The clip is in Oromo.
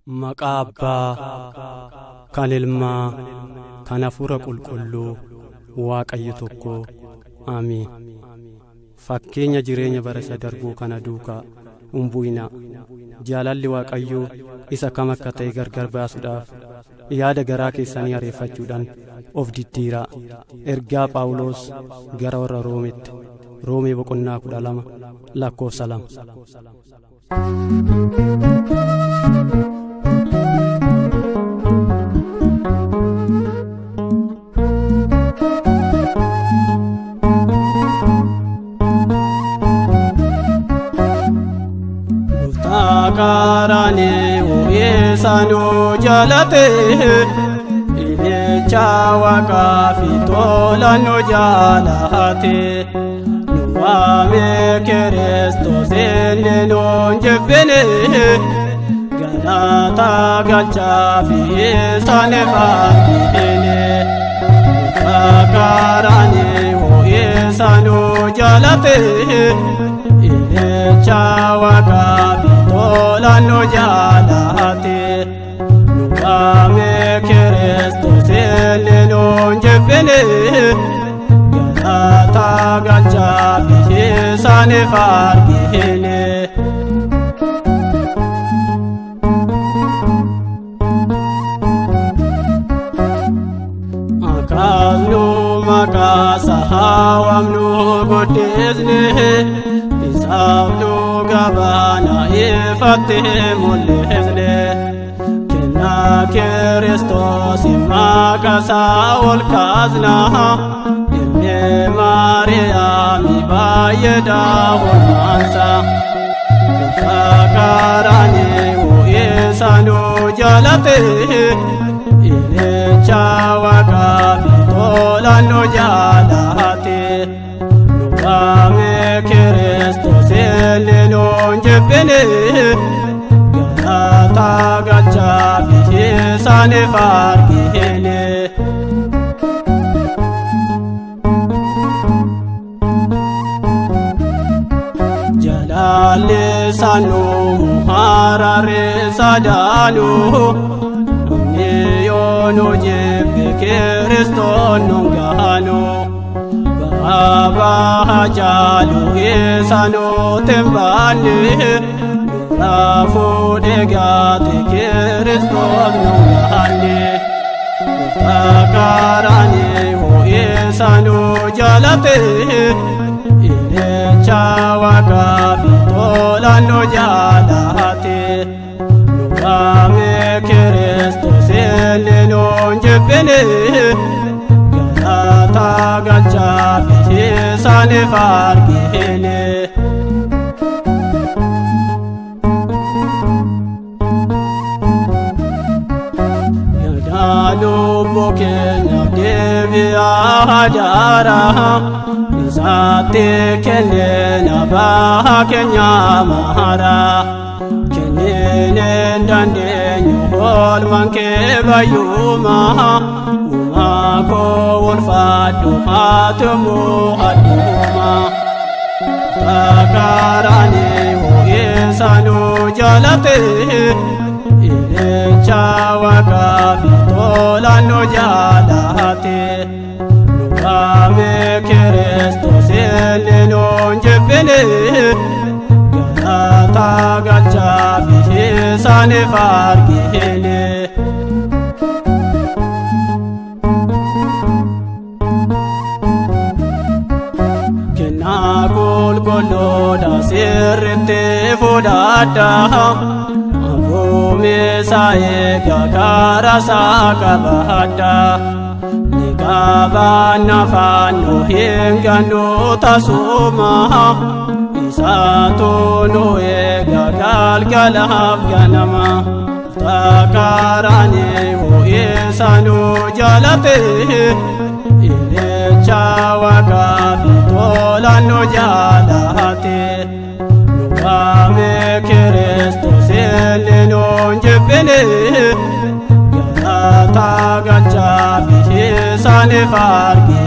Maqaa Abbaa, kan Ilmaa, kan Hafuura Qulqulluu, Waaqayyo tokko. Amiin. Fakkeenya jireenya bara isa darbuu kana duukaa umbuina. Jaalalli Waaqayyoo isa kam akka ta'e gargar baasuudhaaf yaada garaa keessanii areeffachuudhaan of diddiiraa. Ergaa Phaawulos gara warra Roometti, Roomee boqonnaa 12 lakkoofsa 2. Karane uesano jalate ilecha wakafitola no jalate nuame Kristos eneno jebene galata galcha fi sanefane karane uesano jalate ilecha wakafitola no jalate nuame Kristos eneno jebene galata galcha fi sanefane akaznu makasa hawamnu godesne isabnu gabana ifate mulesne kena Kristos makasa olkazna ilme Maryam bayeda wansa sakarane uesano jalate ilecha wakafitola no jalate nuame Kristos eneno jebene galata galcha fi sanefane jalale sanu harare sadanu yono jebe Kristos nongano baba hajalu esano tembane nurafu degate Kristos nongane takarane esano jalate ilecha wakafitola no jalate nuame Kristos eneno jebene galata galcha fi sanefane yadalo bokenya devi ahadara isate kenena bahakenya mahara kenene dandenyo hol manke bayuma umako wolfadu hatumu haduma takarane uesano jalate ilecha wakafitola no jalate nuame Kristos eneno jebene galata galcha fi sanefane kena golgoloda sirte fodada abume sae gagara sakabada nikabana fano hengano tasuma isato noe gagal galab ganama takarane uesano jalate ilecha wakafitola no jalate nuame Kristos eneno jebene galata galcha fi sanefane